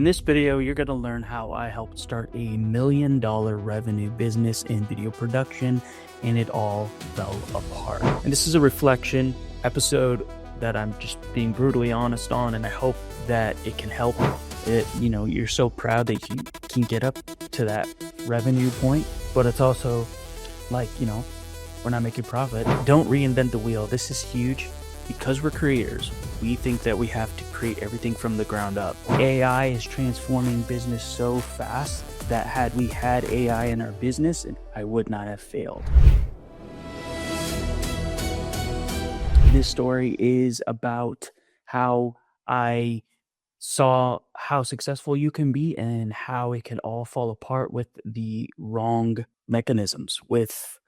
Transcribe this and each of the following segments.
this video, you're going to learn how I helped start a $1 million revenue business in video production, and it all fell apart. And this is a reflection episode that I'm just being brutally honest on, and I hope that it can help. You're so proud that you can get up to that revenue point, but it's also like, we're not making profit. Don't reinvent the wheel. This is huge. Because we're creators, we think that we have to create everything from the ground up. AI is transforming business so fast that had we had AI in our business, I would not have failed. This story is about how I saw how successful you can be and how it can all fall apart with the wrong mechanisms, with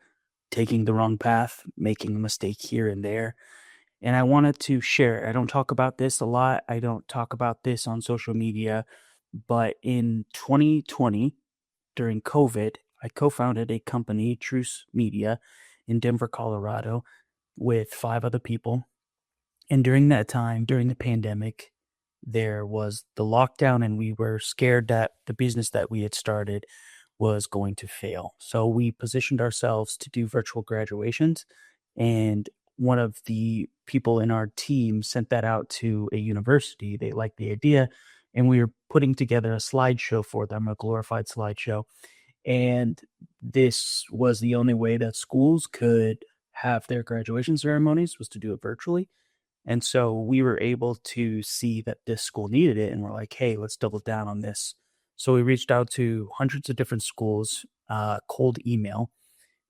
taking the wrong path, making a mistake here and there. And I wanted to share. I don't talk about this a lot. I don't talk about this on social media. But in 2020, during COVID, I co-founded a company, Truce Media, in Denver, Colorado, with 5 other people. And during that time, during the pandemic, there was the lockdown, and we were scared that the business that we had started was going to fail. So we positioned ourselves to do virtual graduations, and one of the people in our team sent that out to a university. They liked the idea, and we were putting together a slideshow for them, a glorified slideshow. And this was the only way that schools could have their graduation ceremonies, was to do it virtually. And so we were able to see that this school needed it, and we're like, hey, let's double down on this. So we reached out to hundreds of different schools, cold email.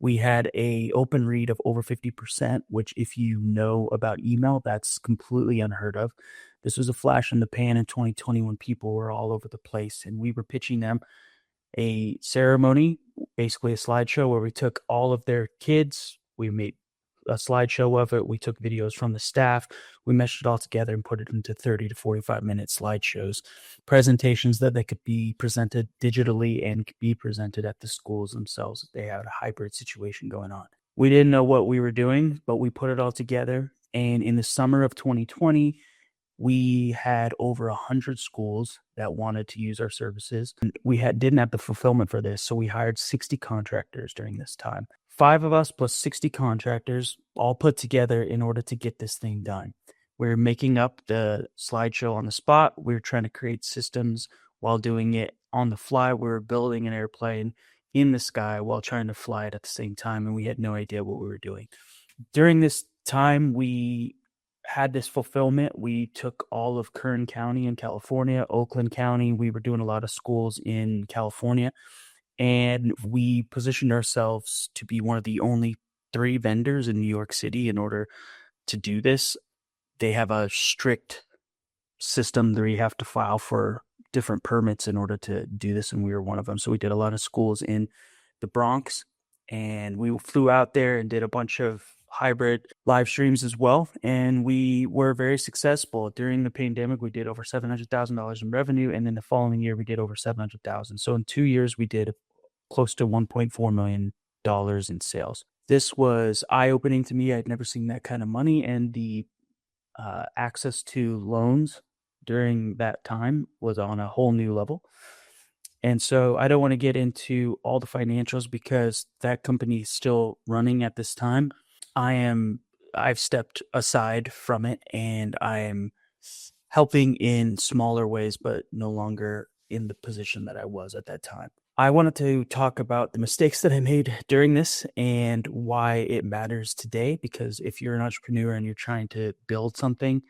We had a open read of over 50%, which if you know about email, that's completely unheard of. This was a flash in the pan in 2020 when people were all over the place, and we were pitching them a ceremony, basically a slideshow where we took all of their kids, we made a slideshow of it, we took videos from the staff, we meshed it all together and put it into 30 to 45 minute slideshows, presentations that they could be presented digitally and could be presented at the schools themselves. They had a hybrid situation going on. We didn't know what we were doing, but we put it all together. And in the summer of 2020, we had over 100 schools that wanted to use our services. And we didn't have the fulfillment for this, so we hired 60 contractors during this time. 5 of us plus 60 contractors all put together in order to get this thing done. We're making up the slideshow on the spot. We're trying to create systems while doing it on the fly. We were building an airplane in the sky while trying to fly it at the same time, and we had no idea what we were doing. During this time, we had this fulfillment. We took all of Kern County in California, Oakland County. We were doing a lot of schools in California. And we positioned ourselves to be one of the only 3 vendors in New York City in order to do this. They have a strict system where you have to file for different permits in order to do this, and we were one of them. So we did a lot of schools in the Bronx, and we flew out there and did a bunch of hybrid live streams as well, and we were very successful. During the pandemic, we did over $700,000 in revenue, and then the following year we did over $700,000. So in 2 years we did close to $1.4 million in sales. This was eye-opening to me. I'd never seen that kind of money, and the access to loans during that time was on a whole new level. And so I don't want to get into all the financials because that company is still running at this time. I've stepped aside from it, and I am helping in smaller ways, but no longer in the position that I was at that time. I wanted to talk about the mistakes that I made during this and why it matters today, because if you're an entrepreneur and you're trying to build something,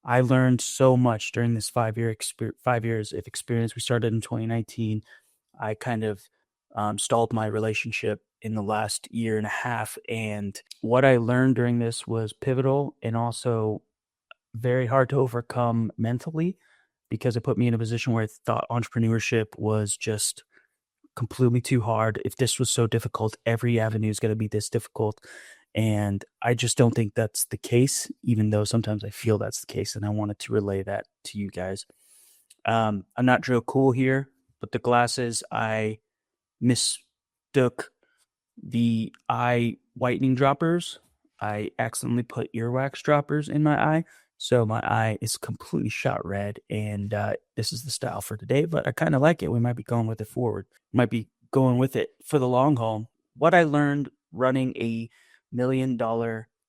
I learned so much during this 5 years of experience. We started in 2019. I kind of stalled my relationship in the last year and a half. And what I learned during this was pivotal and also very hard to overcome mentally, because it put me in a position where I thought entrepreneurship was just completely too hard. If this was so difficult, every avenue is going to be this difficult. And I just don't think that's the case, even though sometimes I feel that's the case. And I wanted to relay that to you guys. I'm not Joe Cool here, but the glasses, I mistook the eye whitening droppers. I accidentally put earwax droppers in my eye. So my eye is completely shot red, and this is the style for today. But I kind of like it. We might be going with it forward. Might be going with it for the long haul. What I learned running a $1 million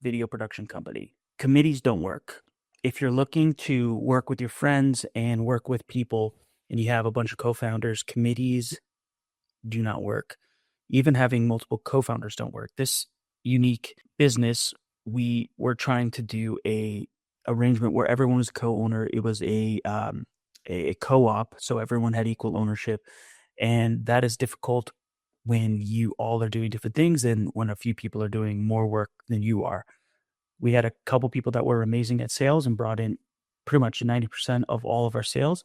video production company: committees don't work. If you're looking to work with your friends and work with people, and you have a bunch of co-founders, committees do not work. Even having multiple co-founders don't work. This unique business, we were trying to do a arrangement where everyone was a co-owner. It was a co-op, so everyone had equal ownership, and that is difficult when you all are doing different things and when a few people are doing more work than you are. We had a couple people that were amazing at sales and brought in pretty much 90% of all of our sales,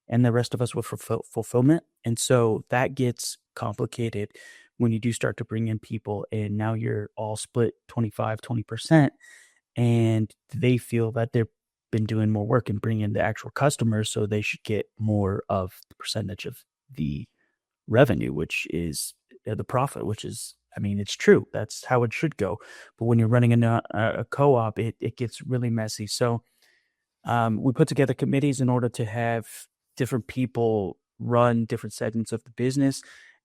and the rest of us were for fulfillment. And so that gets complicated when you do start to bring in people, and now you're all split 25-20%, and they feel that they've been doing more work and bringing in the actual customers, so they should get more of the percentage of the revenue, which is the profit, which is, I mean, it's true. That's how it should go. But when you're running a co-op, it gets really messy. So we put together committees in order to have different people run different segments of the business,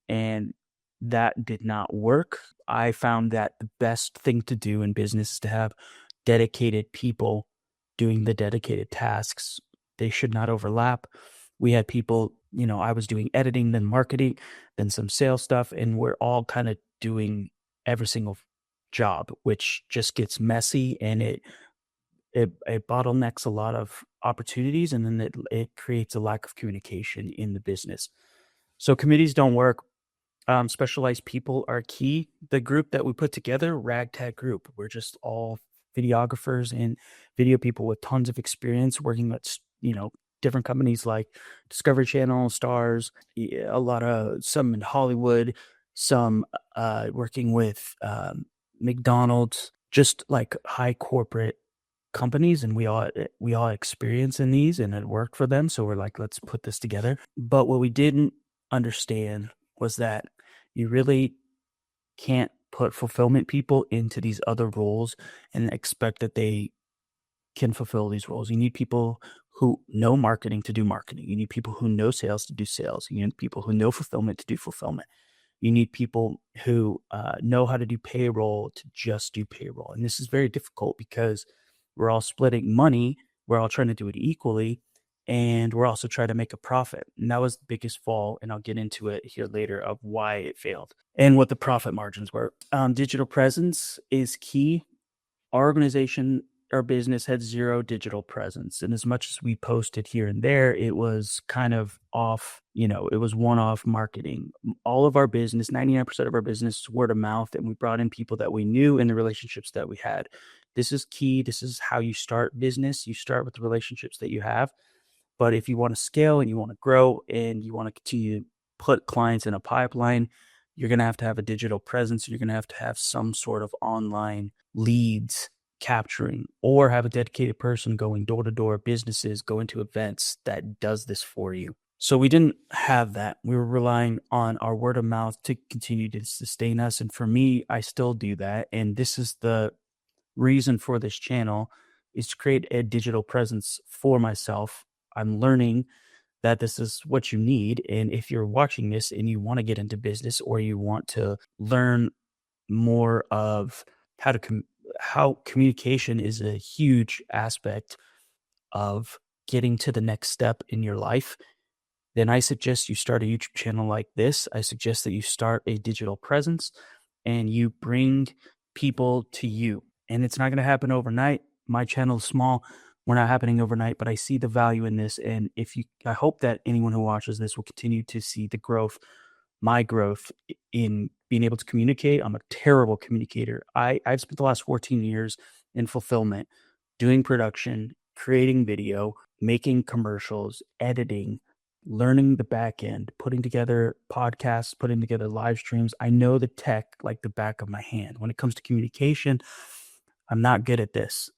and that did not work. I found that the best thing to do in business is to have dedicated people doing the dedicated tasks. They should not overlap. We had people, I was doing editing, then marketing, then some sales stuff, and we're all kind of doing every single job, which just gets messy, and it bottlenecks a lot of opportunities, and then it creates a lack of communication in the business. So committees don't work. Specialized people are key. The group that we put together, ragtag group, we're just all videographers and video people with tons of experience working with, different companies like Discovery Channel, Stars, a lot of some in Hollywood, some working with McDonald's, just like high corporate companies, and we all experience in these, and it worked for them, so we're like, let's put this together. But what we didn't understand was that you really can't put fulfillment people into these other roles and expect that they can fulfill these roles. You need people who know marketing to do marketing. You need people who know sales to do sales. You need people who know fulfillment to do fulfillment. You need people who know how to do payroll to just do payroll. And this is very difficult because we're all splitting money. We're all trying to do it equally. And we're also trying to make a profit. And that was the biggest fall. And I'll get into it here later of why it failed and what the profit margins were. Digital presence is key. Our organization, our business had zero digital presence. And as much as we posted here and there, it was kind of off, it was one-off marketing. All of our business, 99% of our business is word of mouth, and we brought in people that we knew and the relationships that we had. This is key. This is how you start business. You start with the relationships that you have. But if you want to scale and you want to grow and you want to continue to put clients in a pipeline, you're going to have a digital presence. You're going to have some sort of online leads capturing, or have a dedicated person going door to door, businesses, going to events that does this for you. So we didn't have that. We were relying on our word of mouth to continue to sustain us. And for me, I still do that. And this is the reason for this channel, is to create a digital presence for myself. I'm learning that this is what you need. And if you're watching this and you want to get into business, or you want to learn more of how communication is a huge aspect of getting to the next step in your life, then I suggest you start a YouTube channel like this. I suggest that you start a digital presence and you bring people to you. And it's not going to happen overnight. My channel is small. We're not happening overnight, but I see the value in this. And I hope that anyone who watches this will continue to see the growth, my growth in being able to communicate. I'm a terrible communicator. I've spent the last 14 years in fulfillment, doing production, creating video, making commercials, editing, learning the back end, putting together podcasts, putting together live streams. I know the tech like the back of my hand. When it comes to communication, I'm not good at this.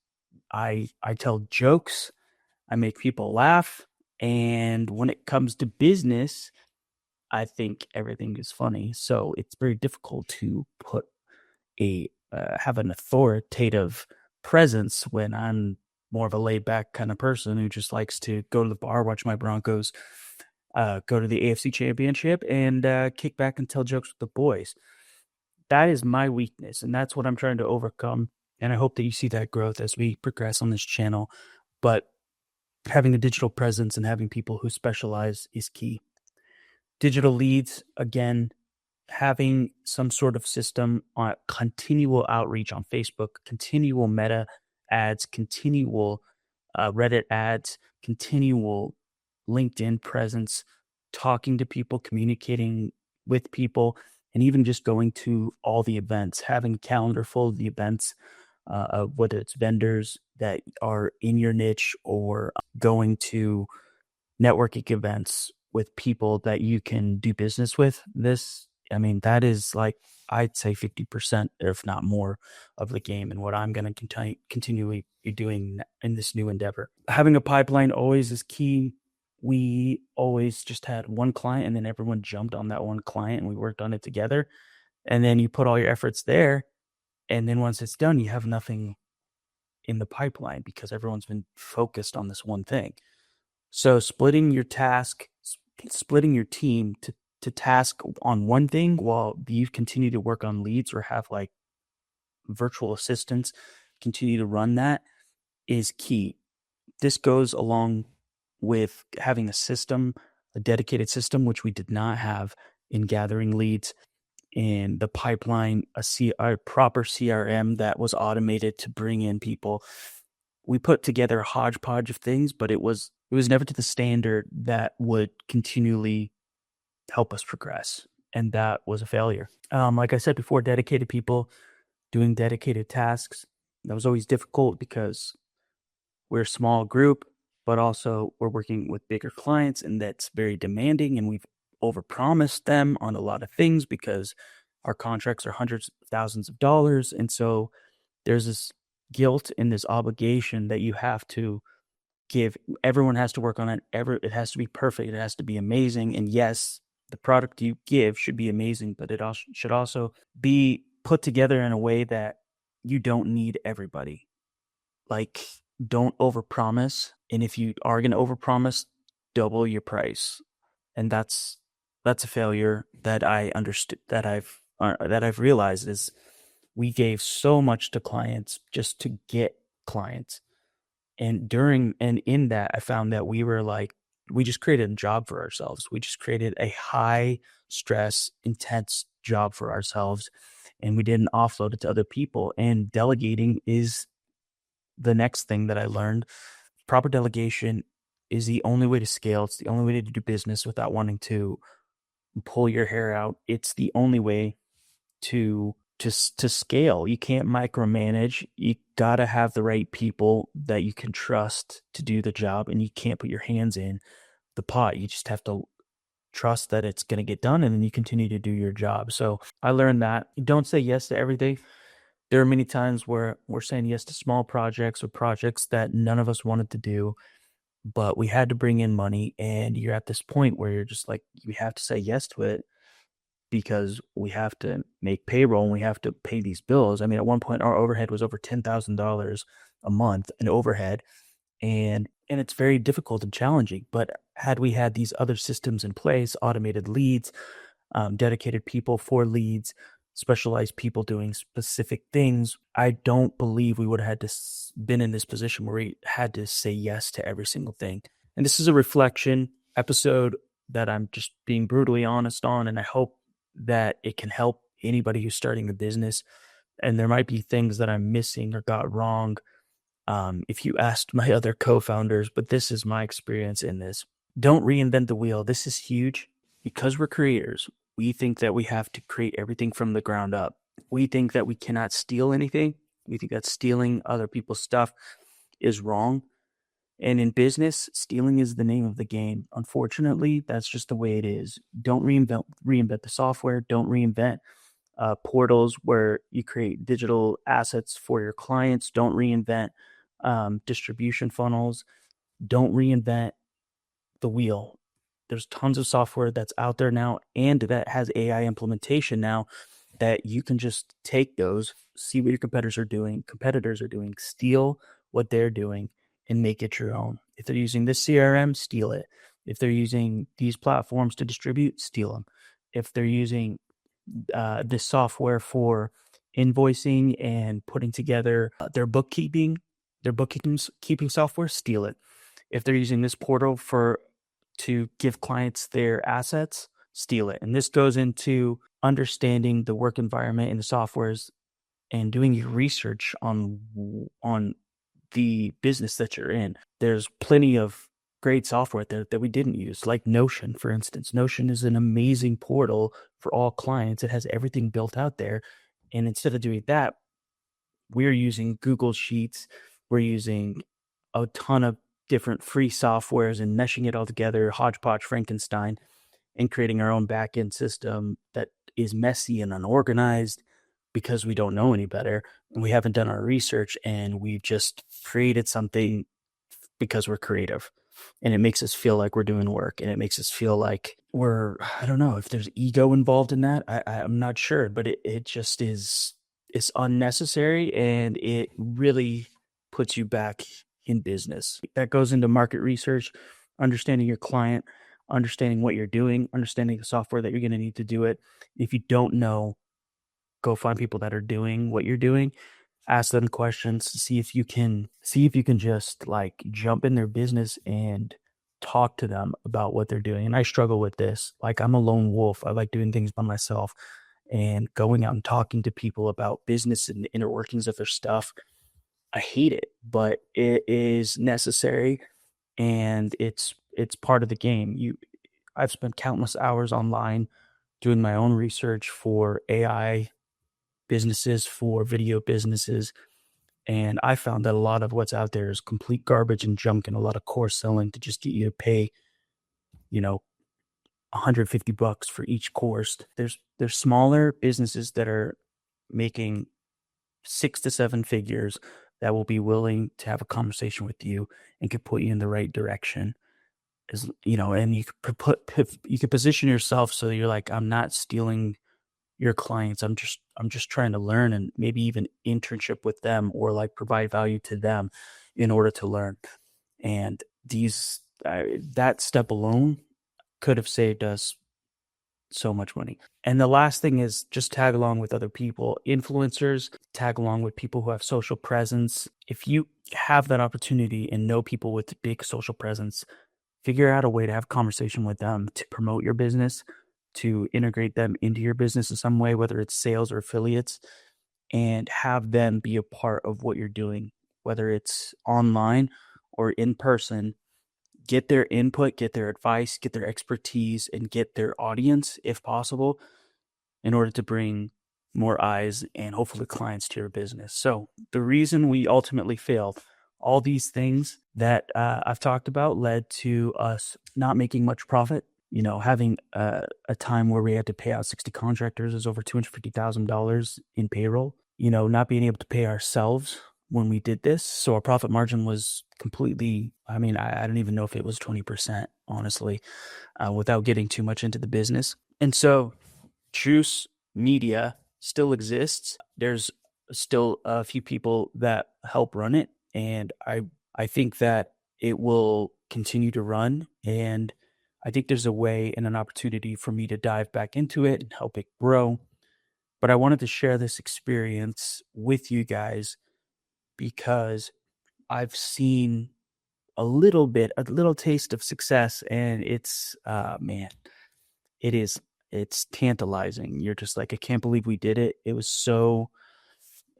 I tell jokes, I make people laugh, and when it comes to business, I think everything is funny. So it's very difficult to have an authoritative presence when I'm more of a laid back kind of person who just likes to go to the bar, watch my Broncos go to the AFC Championship, and kick back and tell jokes with the boys. That is my weakness, and that's what I'm trying to overcome. And I hope that you see that growth as we progress on this channel. But having a digital presence and having people who specialize is key. Digital leads, again, having some sort of system on continual outreach on Facebook, continual meta ads, continual Reddit ads, continual LinkedIn presence, talking to people, communicating with people, and even just going to all the events, having a calendar full of the events, whether it's vendors that are in your niche or going to networking events with people that you can do business with. That is like, I'd say 50%, if not more, of the game and what I'm going to continually be doing in this new endeavor. Having a pipeline always is key. We always just had one client and then everyone jumped on that one client and we worked on it together. And then you put all your efforts there. And then once it's done, you have nothing in the pipeline because everyone's been focused on this one thing. So splitting your team to task on one thing while you continue to work on leads or have like virtual assistants continue to run that is key. This goes along with having a system, a dedicated system, which we did not have in gathering leads, in the pipeline, a proper CRM that was automated to bring in people. We put together a hodgepodge of things, but it was never to the standard that would continually help us progress. And that was a failure. Like I said before, dedicated people doing dedicated tasks. That was always difficult because we're a small group, but also we're working with bigger clients, and that's very demanding. And we've overpromised them on a lot of things because our contracts are hundreds of thousands of dollars. And so there's this guilt and this obligation that you have to give. Everyone has to work on it. It has to be perfect. It has to be amazing. And yes, the product you give should be amazing, but it also should also be put together in a way that you don't need everybody. Like, don't overpromise. And if you are going to overpromise, double your price. And that's a failure that I understood, that I've realized is we gave so much to clients just to get clients. And in that, I found that we just created a job for ourselves. We just created a high stress, intense job for ourselves, and we didn't offload it to other people. And delegating is the next thing that I learned. Proper delegation is the only way to scale. It's the only way to do business without wanting to pull your hair out. It's the only way to scale. You can't micromanage. You got to have the right people that you can trust to do the job, and you can't put your hands in the pot. You just have to trust that it's going to get done, and then you continue to do your job. So I learned that don't say yes to everything. There are many times where we're saying yes to small projects or projects that none of us wanted to do, but we had to bring in money, and you're at this point where you're just like, we have to say yes to it because we have to make payroll and we have to pay these bills. I mean, at one point our overhead was over $10,000 a month in overhead, and it's very difficult and challenging. But had we had these other systems in place, automated leads, dedicated people for leads, specialized people doing specific things, I don't believe we would have had to been in this position where we had to say yes to every single thing. And this is a reflection episode that I'm just being brutally honest on, and I hope that it can help anybody who's starting a business. And there might be things that I'm missing or got wrong if you asked my other co-founders, but this is my experience in this. Don't reinvent the wheel. This is huge. Because we're creators, we think that we have to create everything from the ground up. We think that we cannot steal anything. We think that stealing other people's stuff is wrong. And in business, stealing is the name of the game. Unfortunately, that's just the way it is. Don't reinvent the software. Don't reinvent portals where you create digital assets for your clients. Don't reinvent distribution funnels. Don't reinvent the wheel. There's tons of software that's out there now and that has AI implementation now that you can just take those, see what your competitors are doing, steal what they're doing, and make it your own. If they're using this CRM, steal it. If they're using these platforms to distribute, steal them. If they're using this software for invoicing and putting together their bookkeeping software, steal it. If they're using this portal to give clients their assets, steal it. And this goes into understanding the work environment and the softwares and doing your research on the business that you're in. There's plenty of great software that we didn't use, like Notion, for instance. Notion is an amazing portal for all clients. It has everything built out there. And instead of doing that, we're using Google Sheets. We're using a ton of different free softwares and meshing it all together, hodgepodge Frankenstein, and creating our own back-end system that is messy and unorganized because we don't know any better and we haven't done our research, and we've just created something because we're creative. And it makes us feel like we're doing work, and it makes us feel like I don't know if there's ego involved in that. I'm not sure, but it just is, it's unnecessary, and it really puts you back in business. That goes into market research, understanding your client, understanding what you're doing, understanding the software that you're going to need to do it. If you don't know, go find people that are doing what you're doing, ask them questions, see if you can just like jump in their business and talk to them about what they're doing. And I struggle with this. Like, I'm a lone wolf. I like doing things by myself, and going out and talking to people about business and the inner workings of their stuff. I hate it, but it is necessary, and it's part of the game. I've spent countless hours online doing my own research for AI businesses, for video businesses, and I found that a lot of what's out there is complete garbage and junk, and a lot of course selling to just get you to pay, you know, $150 for each course. There's smaller businesses that are making 6 to 7 figures that will be willing to have a conversation with you and could put you in the right direction. As you know, and you could position yourself so you're like, I'm not stealing your clients. I'm just trying to learn, and maybe even internship with them, or like provide value to them in order to learn. And that step alone could have saved us so much money. And the last thing is just tag along with other people, influencers, tag along with people who have social presence. If you have that opportunity and know people with big social presence, figure out a way to have a conversation with them to promote your business, to integrate them into your business in some way, whether it's sales or affiliates, and have them be a part of what you're doing, whether it's online or in person. Get their input, get their advice, get their expertise, and get their audience, if possible, in order to bring more eyes and hopefully clients to your business. So the reason we ultimately failed, all these things that I've talked about led to us not making much profit. You know, having a time where we had to pay out 60 contractors is over $250,000 in payroll. You know, not being able to pay ourselves when we did this. So our profit margin was completely, I don't even know if it was 20%, honestly, without getting too much into the business. And so Truce Media still exists. There's still a few people that help run it. And I think that it will continue to run. And I think there's a way and an opportunity for me to dive back into it and help it grow. But I wanted to share this experience with you guys because I've seen a little taste of success, and it's it's tantalizing. You're just like, I can't believe we did it. It was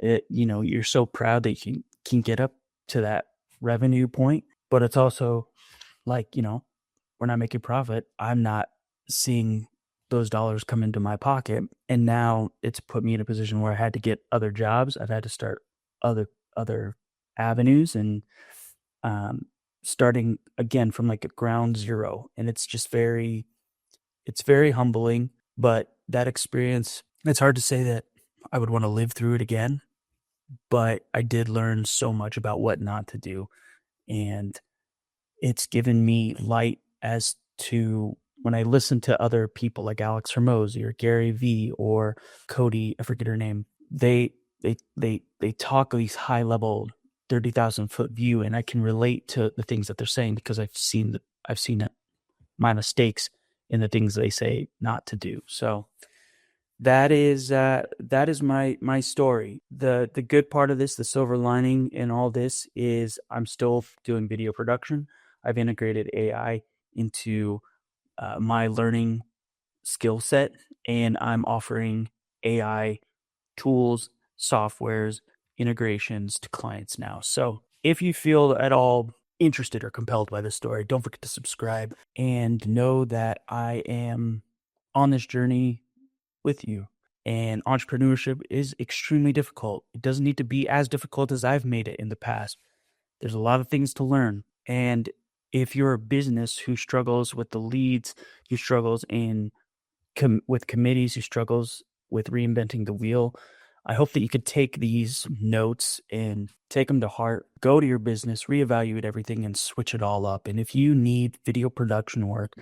you're so proud that you can get up to that revenue point, but it's also like, we're not making profit. I'm not seeing those dollars come into my pocket. And now it's put me in a position where I had to get other jobs. I've had to start other avenues, and starting again from like a ground zero. And it's very humbling, but that experience, it's hard to say that I would want to live through it again, but I did learn so much about what not to do. And it's given me light as to when I listen to other people like Alex Hermosi or Gary Vee or Cody, I forget her name. They talk these high level 30,000 foot view, and I can relate to the things that they're saying because I've seen my mistakes in the things they say not to do. So that is my story. The good part of this, the silver lining in all this, is I'm still doing video production. I've integrated AI into my learning skill set, and I'm offering AI tools, softwares, integrations to clients now. So if you feel at all interested or compelled by this story, don't forget to subscribe and know that I am on this journey with you. And entrepreneurship is extremely difficult. It doesn't need to be as difficult as I've made it in the past. There's a lot of things to learn. And if you're a business who struggles with the leads, who struggles with committees, who struggles with reinventing the wheel, I hope that you could take these notes and take them to heart, go to your business, reevaluate everything, and switch it all up. And if you need video production work,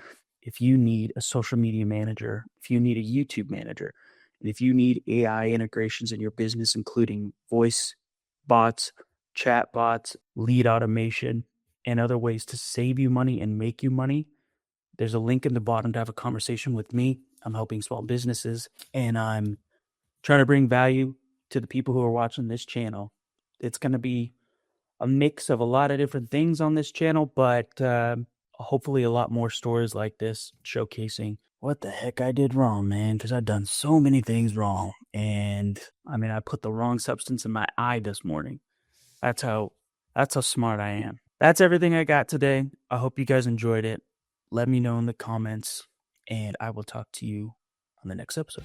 if you need a social media manager, if you need a YouTube manager, and if you need AI integrations in your business, including voice bots, chat bots, lead automation, and other ways to save you money and make you money, there's a link in the bottom to have a conversation with me. I'm helping small businesses, and I'm trying to bring value to the people who are watching this channel. It's going to be a mix of a lot of different things on this channel, but hopefully a lot more stories like this showcasing what the heck I did wrong, man, because I've done so many things wrong. And I mean, I put the wrong substance in my eye this morning. That's how smart I am. That's everything I got today. I hope you guys enjoyed it. Let me know in the comments, and I will talk to you on the next episode.